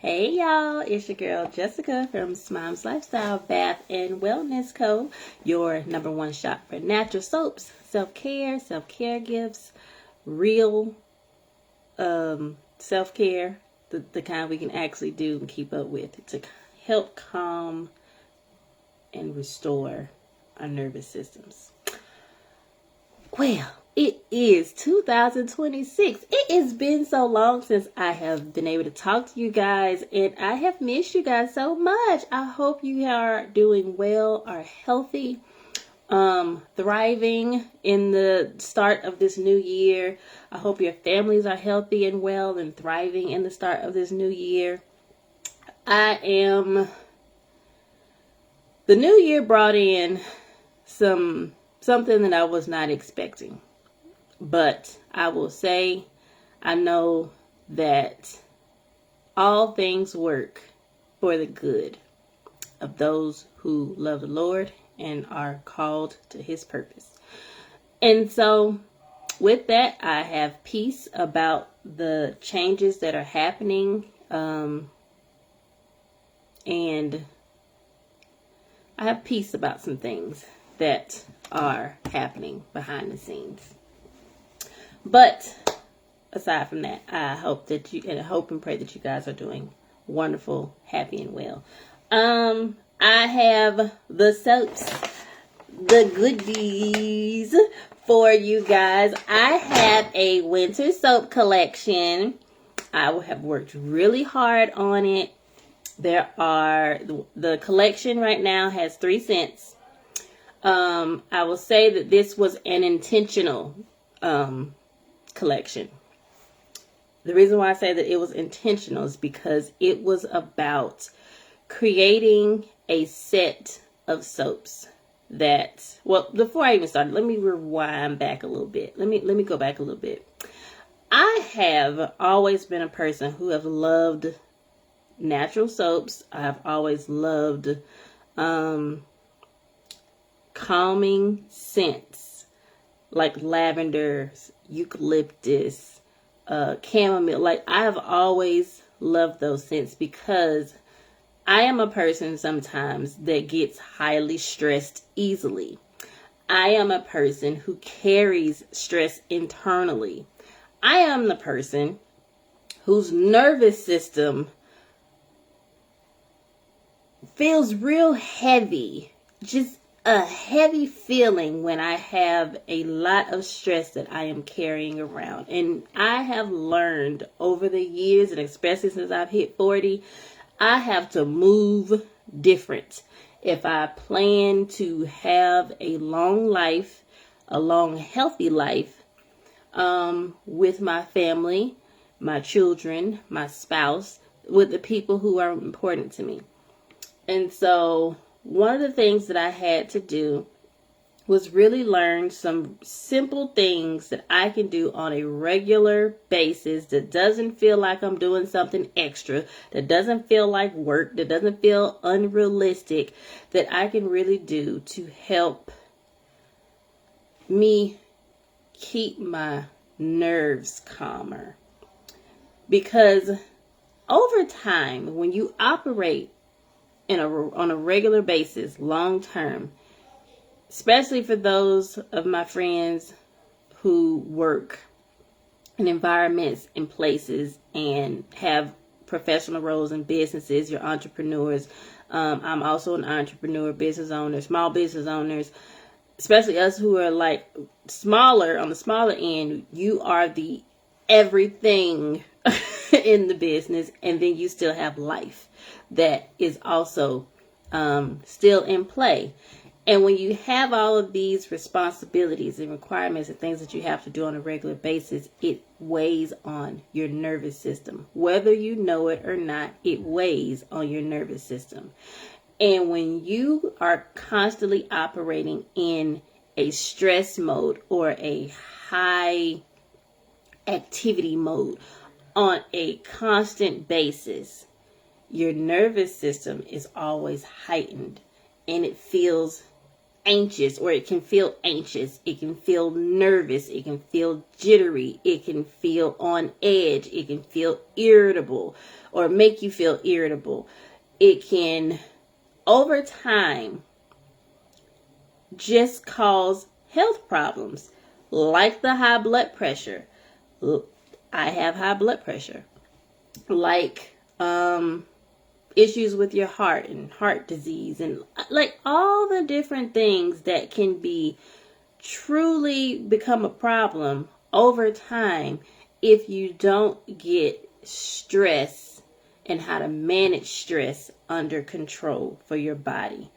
Hey y'all, it's your girl Jessica from Smom's Lifestyle Bath and Wellness Co. Your number one shop for natural soaps, self-care gifts, real self-care, the kind we can actually do and keep up with to help calm and restore our nervous systems. Well, it is 2026. It has been so long since I have been able to talk to you guys, and I have missed you guys so much. I hope you are doing well, are healthy, thriving in the start of this new year. I hope your families are healthy and well and thriving in the start of this new year. The new year brought in something that I was not expecting. But I will say, I know that all things work for the good of those who love the Lord and are called to his purpose. And so with that, I have peace about the changes that are happening. And I have peace about some things that are happening behind the scenes. But aside from that, I hope and pray that you guys are doing wonderful, happy, and well. I have the soaps, the goodies for you guys. I have a winter soap collection. I have worked really hard on it. The collection right now has 3 scents. I will say that this was an intentional collection. The reason why I say that it was intentional is because it was about creating a set of soaps before I even started, let me rewind back a little bit. Let me go back a little bit. I have always been a person who have loved natural soaps. I've always loved calming scents like lavender, eucalyptus, chamomile. Like, I have always loved those scents because I am a person sometimes that gets highly stressed easily. I am a person who carries stress internally. I am the person whose nervous system feels real heavy, just a heavy feeling when I have a lot of stress that I am carrying around. And I have learned over the years, and especially since I've hit 40, I have to move different. If I plan to have a long life, a long, healthy life, with my family, my children, my spouse, with the people who are important to me. And so one of the things that I had to do was really learn some simple things that I can do on a regular basis that doesn't feel like I'm doing something extra, that doesn't feel like work, that doesn't feel unrealistic, that I can really do to help me keep my nerves calmer. Because over time, when you operate on a regular basis, long term, especially for those of my friends who work in environments and places and have professional roles in businesses, you're entrepreneurs. I'm also an entrepreneur, business owner, small business owners, especially us who are like smaller, on the smaller end. You are the everything in the business, and then you still have life that is also still in play. And when you have all of these responsibilities and requirements and things that you have to do on a regular basis, it weighs on your nervous system. Whether you know it or not, it weighs on your nervous system. And when you are constantly operating in a stress mode or a high activity mode on a constant basis, your nervous system is always heightened and it feels anxious, or it can feel anxious. It can feel nervous. It can feel jittery. It can feel on edge. It can feel irritable or make you feel irritable. It can, over time, just cause health problems like the high blood pressure. I have high blood pressure. Like issues with your heart and heart disease, and like all the different things that can be truly become a problem over time if you don't get stress and how to manage stress under control for your body.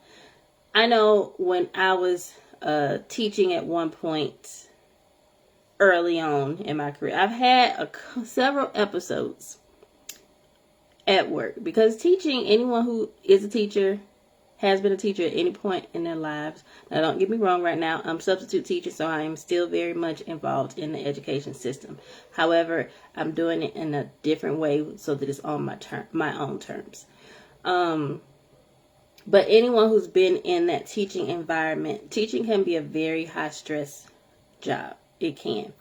I know when I was teaching at one point early on in my career, I've had several episodes at work, because teaching, anyone who is a teacher has been a teacher at any point in their lives. Now, don't get me wrong, right now I'm substitute teacher, so I am still very much involved in the education system. However, I'm doing it in a different way so that it's on my own terms. But anyone who's been in that teaching environment, teaching can be a very high stress job. It can.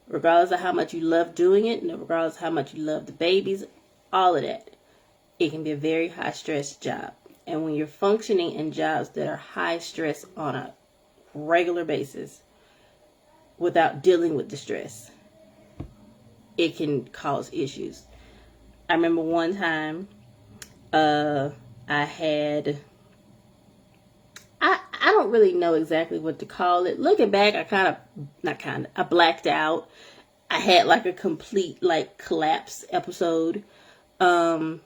Regardless of how much you love doing it, and regardless of how much you love the babies, all of that, it can be a very high stress job. And when you're functioning in jobs that are high stress on a regular basis without dealing with the stress, it can cause issues. I remember one time I don't really know exactly what to call it. Looking back, I blacked out. I had like a complete like collapse episode. There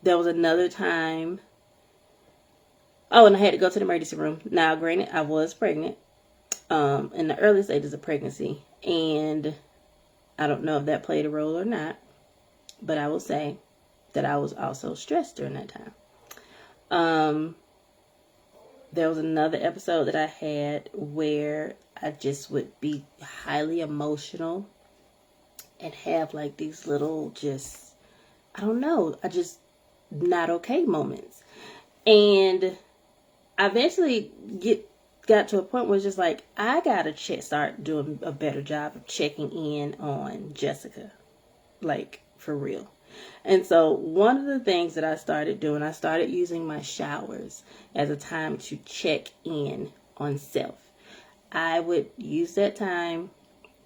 was another time. Oh, and I had to go to the emergency room. Now, granted, I was pregnant in the early stages of pregnancy, and I don't know if that played a role or not, but I will say that I was also stressed during that time. There was another episode that I had where I just would be highly emotional and have like these little I don't know, I just not okay moments. And I eventually got to a point where it's just like, I gotta start doing a better job of checking in on Jessica, like for real. And so one of the things that I started doing, I started using my showers as a time to check in on self. I would use that time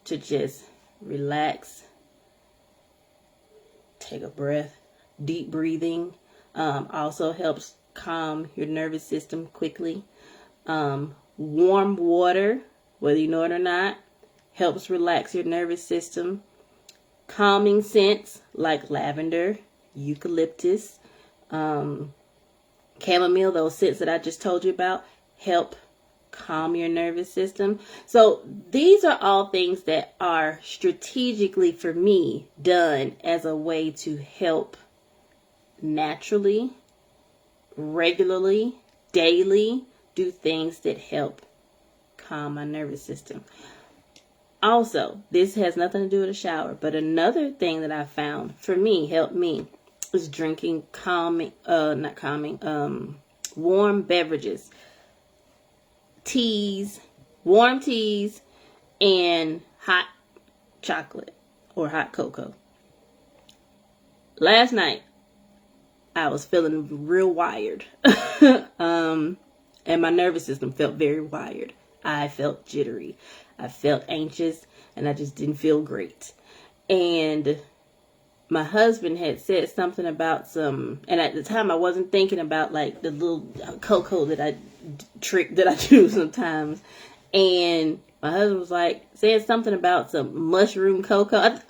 to just relax, take a breath. Deep breathing also helps calm your nervous system quickly. Warm water, whether you know it or not, helps relax your nervous system. Calming scents like lavender, eucalyptus, chamomile, those scents that I just told you about, help calm your nervous system. So these are all things that are strategically, for me, done as a way to help naturally, regularly, daily do things that help calm my nervous system. Also, this has nothing to do with a shower, but another thing that I found for me, helped me, is drinking warm beverages, teas, warm teas, and hot chocolate or hot cocoa. Last night, I was feeling real wired. And my nervous system felt very wired. I felt jittery. I felt anxious, and I just didn't feel great. And my husband had said something about and at the time I wasn't thinking about like the little cocoa that I do sometimes. And my husband was like saying something about some mushroom cocoa.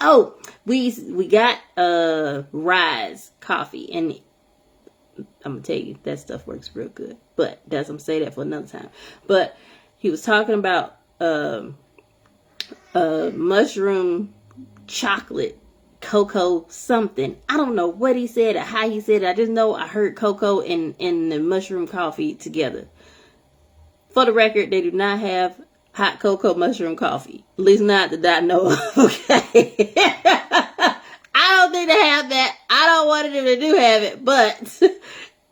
We got Rise coffee, and I'm gonna tell you that stuff works real good. But I'm gonna say that for another time. But he was talking about mushroom chocolate cocoa something. I don't know what he said or how he said it. I just know I heard cocoa and the mushroom coffee together. For the record, they do not have hot cocoa mushroom coffee. At least not that I know of. Okay. I don't think they have that. I don't want them to do have it, but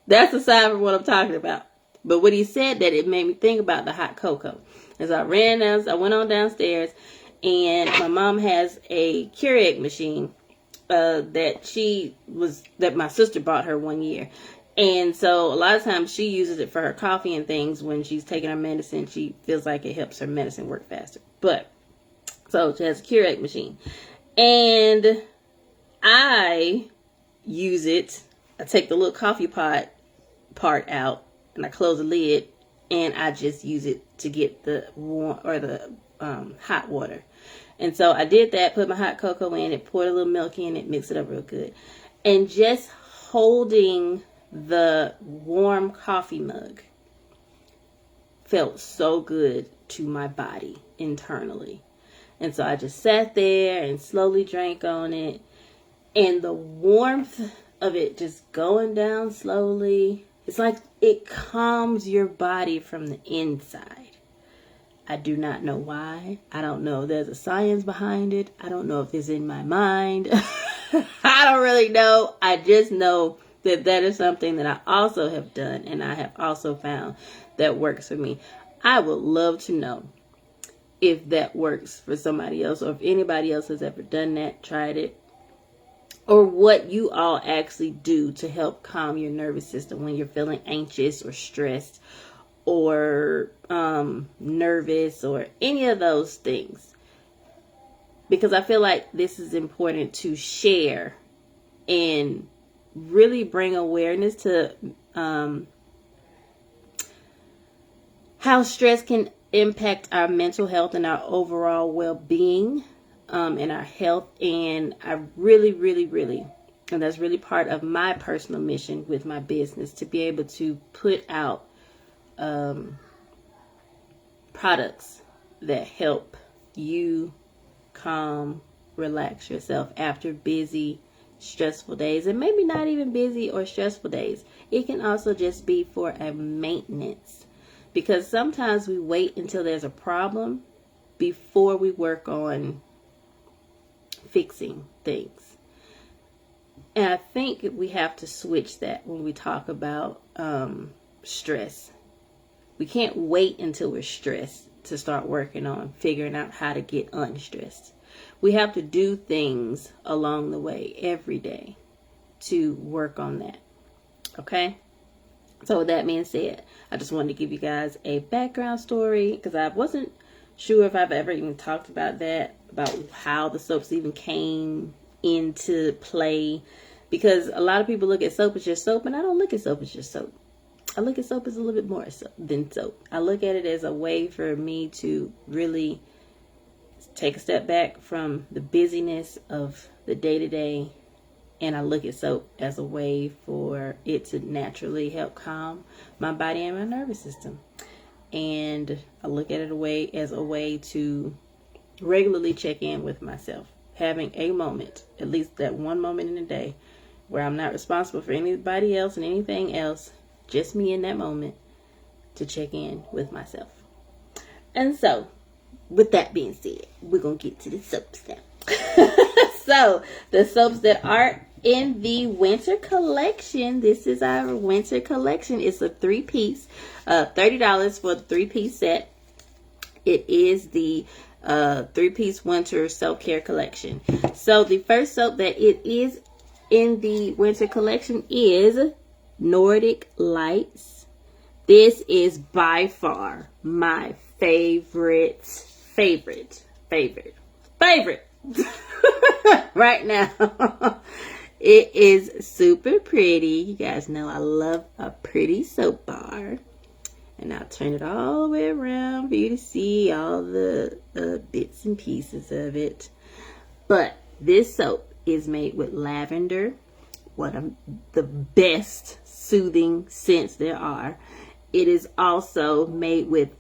that's aside from what I'm talking about. But what he said, that it made me think about the hot cocoa. As I went on downstairs, and my mom has a Keurig machine that my sister bought her one year. And so a lot of times she uses it for her coffee and things. When she's taking her medicine, she feels like it helps her medicine work faster. But so she has a Keurig machine, and I use it. I take the little coffee pot part out, and I close the lid, and I just use it to get the warm or the hot water. And so I did that, put my hot cocoa in it, poured a little milk in it, mix it up real good. And just holding the warm coffee mug felt so good to my body internally. And so I just sat there and slowly drank on it. And the warmth of it just going down slowly, it's like it calms your body from the inside. I do not know why. I don't know if there's a science behind it. I don't know if it's in my mind. I don't really know. I just know that is something that I also have done, and I have also found that works for me. I would love to know if that works for somebody else, or if anybody else has ever done that, tried it, or what you all actually do to help calm your nervous system when you're feeling anxious or stressed or nervous or any of those things. Because I feel like this is important to share and really bring awareness to how stress can impact our mental health and our overall well-being and our health. And I really, and that's really part of my personal mission with my business, to be able to put out products that help you calm, relax yourself after busy, stressful days, and maybe not even busy or stressful days. It can also just be for a maintenance, because sometimes we wait until there's a problem before we work on fixing things. And I think we have to switch that when we talk about stress. We can't wait until we're stressed to start working on figuring out how to get unstressed. We have to do things along the way every day to work on that. Okay? So with that being said, I just wanted to give you guys a background story, because I wasn't sure if I've ever even talked about that, about how the soaps even came into play. Because a lot of people look at soap as just soap, and I don't look at soap as just soap. I look at soap as a little bit more than soap. I look at it as a way for me to really take a step back from the busyness of the day-to-day, and I look at soap as a way for it to naturally help calm my body and my nervous system. And I look at it as a way to regularly check in with myself, having a moment, at least that one moment in a day, where I'm not responsible for anybody else and anything else, just me in that moment, to check in with myself. And so, with that being said, we're going to get to the soaps now. So, the soaps that are in the winter collection, this is our winter collection. It's a 3-piece, $30 for the 3-piece set. It is the 3-piece winter self-care collection. So, the first soap that it is in the winter collection is Nordic Lights. This is by far my favorite right now. It is super pretty. You guys know I love a pretty soap bar. And I'll turn it all the way around for you to see all the bits and pieces of it. But this soap is made with lavender, one of the best soothing scents there are. It is also made with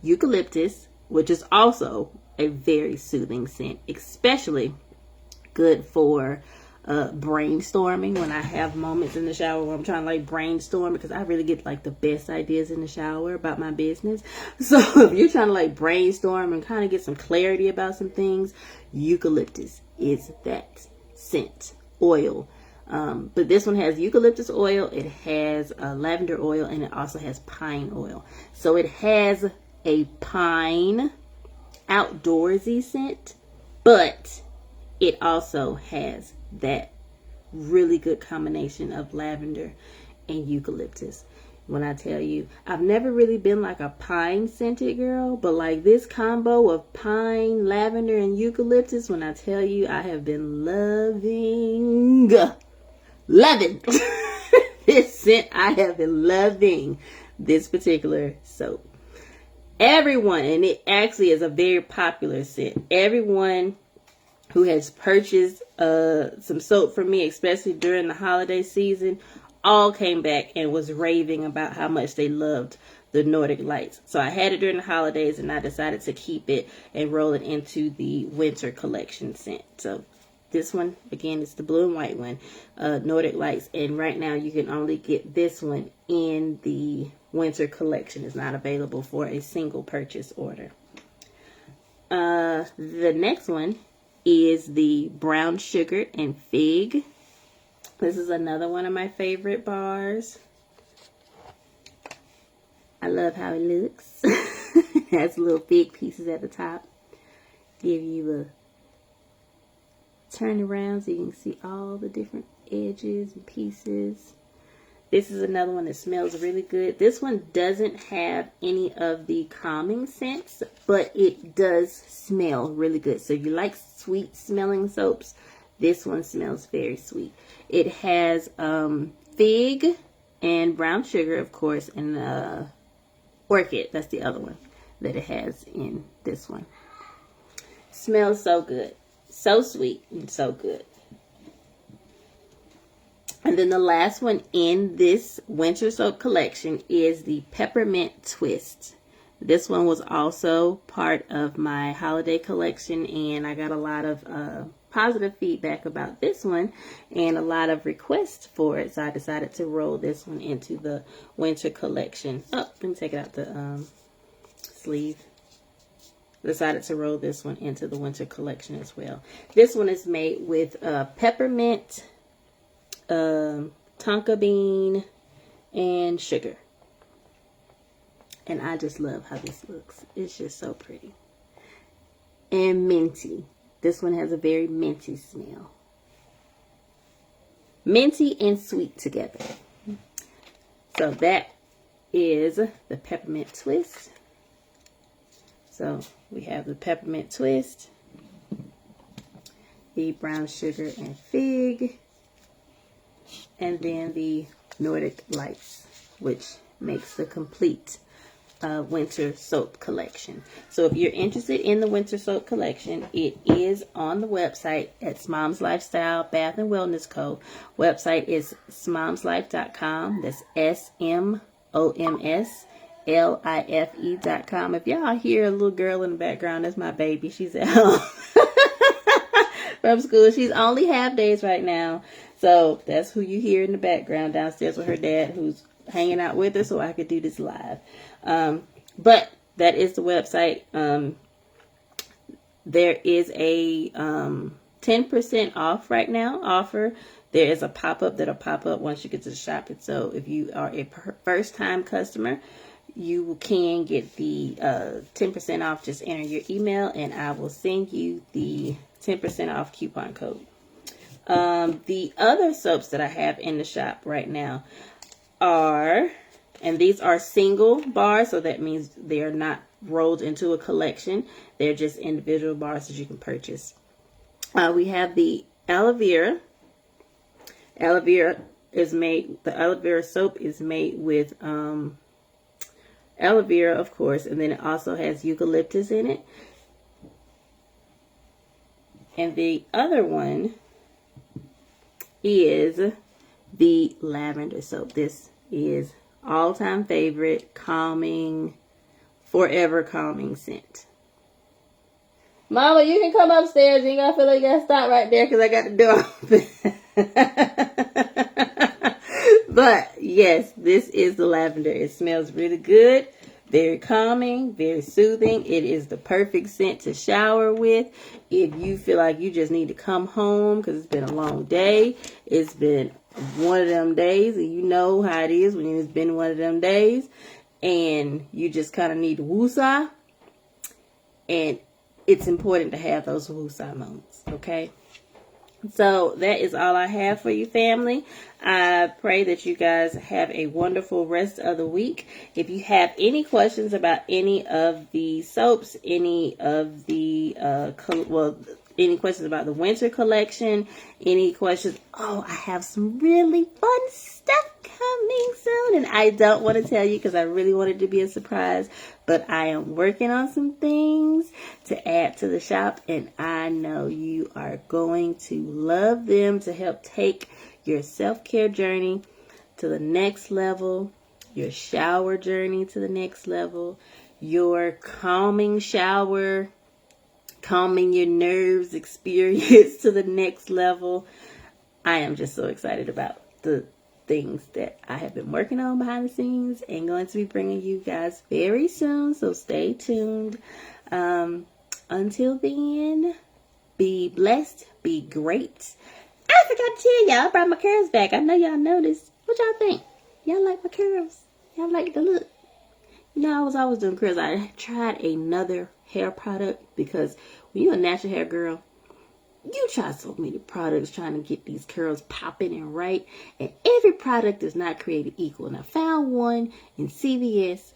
eucalyptus, which is also a very soothing scent, especially good for brainstorming. When I have moments in the shower where I'm trying to like brainstorm, because I really get like the best ideas in the shower about my business. So if you're trying to like brainstorm and kind of get some clarity about some things, eucalyptus is that scent oil. But this one has eucalyptus oil, it has lavender oil, and it also has pine oil. So it has a pine outdoorsy scent, but it also has that really good combination of lavender and eucalyptus. When I tell you, I've never really been like a pine scented girl, but like this combo of pine, lavender, and eucalyptus, when I tell you, I have been loving this scent. I have been loving this particular soap. Everyone, and it actually is a very popular scent. Everyone who has purchased some soap from me, especially during the holiday season, all came back and was raving about how much they loved the Nordic Lights. So I had it during the holidays, and I decided to keep it and roll it into the winter collection scent. So this one, again, is the blue and white one, Nordic Lights. And right now you can only get this one in the winter collection. It's not available for a single purchase order. The next one is the brown sugar and fig. This is another one of my favorite bars. I love how it looks. It has little fig pieces at the top. Give you a turn around so you can see all the different edges and pieces. This is another one that smells really good. This one doesn't have any of the calming scents, but it does smell really good. So if you like sweet smelling soaps, this one smells very sweet. It has fig and brown sugar, of course, and orchid. That's the other one that it has in this one. Smells so good. So sweet and so good. And then the last one in this winter soap collection is the peppermint twist. This one was also part of my holiday collection, and I got a lot of positive feedback about this one and a lot of requests for it. So I decided to roll this one into the winter collection. Oh, let me take it out the sleeve. Decided to roll this one into the winter collection as well. This one is made with peppermint, tonka bean, and sugar. And I just love how this looks. It's just so pretty. And minty. This one has a very minty smell. Minty and sweet together. So that is the peppermint twist. So we have the peppermint twist, the brown sugar and fig, and then the Nordic Lights, which makes the complete winter soap collection. So if you're interested in the winter soap collection, it is on the website at Smom's Lifestyle Bath and Wellness Co. Website is smomslife.com. That's SMOMSLIFE.com. If y'all hear a little girl in the background, that's my baby. She's at home from school. She's only half days right now. So that's who you hear in the background downstairs with her dad, who's hanging out with her so I could do this live. But that is the website. There is a 10% off right now offer. There is a pop-up that'll pop up once you get to the shop. And so if you are a first-time customer, you can get the 10% off. Just enter your email and I will send you the 10% off coupon code. The other soaps that I have in the shop right now are, and these are single bars, so that means they are not rolled into a collection. They're just individual bars that you can purchase. We have the aloe vera. Aloe vera is made, the aloe vera soap is made with aloe vera, of course, and then it also has eucalyptus in it. And the other one is the lavender soap. This is all-time favorite, calming, forever calming scent. Mama, you can come upstairs. You ain't gotta feel like you gotta stop right there because I got the door open. But yes, this is the lavender. It smells really good. Very calming, very soothing. It is the perfect scent to shower with. If you feel like you just need to come home because it's been a long day, it's been one of them days, and you know how it is when it's been one of them days, and you just kind of need to woosah. And it's important to have those woosah moments, okay? So that is all I have for you, family. I pray that you guys have a wonderful rest of the week. If you have any questions about any of the soaps, any of the, any questions about the winter collection, any questions, I have some really fun stuff coming soon. And I don't want to tell you because I really want it to be a surprise. But I am working on some things to add to the shop. And I know you are going to love them to help take your self-care journey to the next level, your shower journey to the next level, your calming shower, calming your nerves experience to the next level. I am just so excited about the things that I have been working on behind the scenes and going to be bringing you guys very soon. So stay tuned. Until then, be blessed, be great. I forgot to tell y'all, I brought my curls back. I know y'all noticed. What y'all think? Y'all like my curls? Y'all like the look? You know, I was always doing curls. I tried another hair product because when you're a natural hair girl, you try so many products trying to get these curls popping and right. And every product is not created equal. And I found one in CVS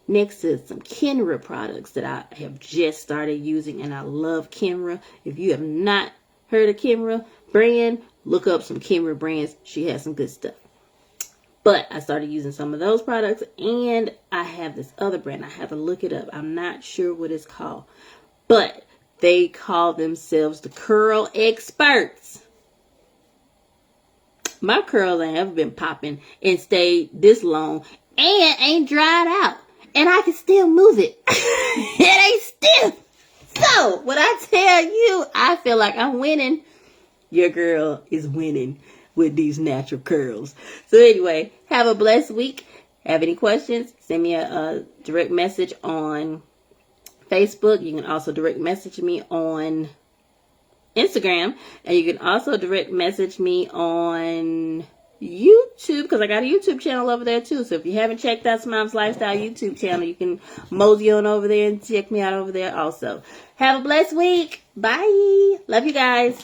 next to some Kenra products that I have just started using. And I love Kenra. If you have not heard of Kenra brand, look up some Kenra brands. She has some good stuff. But I started using some of those products. And I have this other brand. I have to look it up. I'm not sure what it's called. But they call themselves the curl experts. My curls ain't ever been popping and stayed this long and ain't dried out. And I can still move it. It ain't stiff. So, when I tell you, I feel like I'm winning. Your girl is winning with these natural curls. So anyway, have a blessed week. Have any questions? Send me a direct message on Facebook. You can also direct message me on Instagram, and you can also direct message me on YouTube because I got a YouTube channel over there too. So if you haven't checked out Smom's Lifestyle YouTube channel, you can mosey on over there and check me out over there also. Have a blessed week. Bye. Love you guys.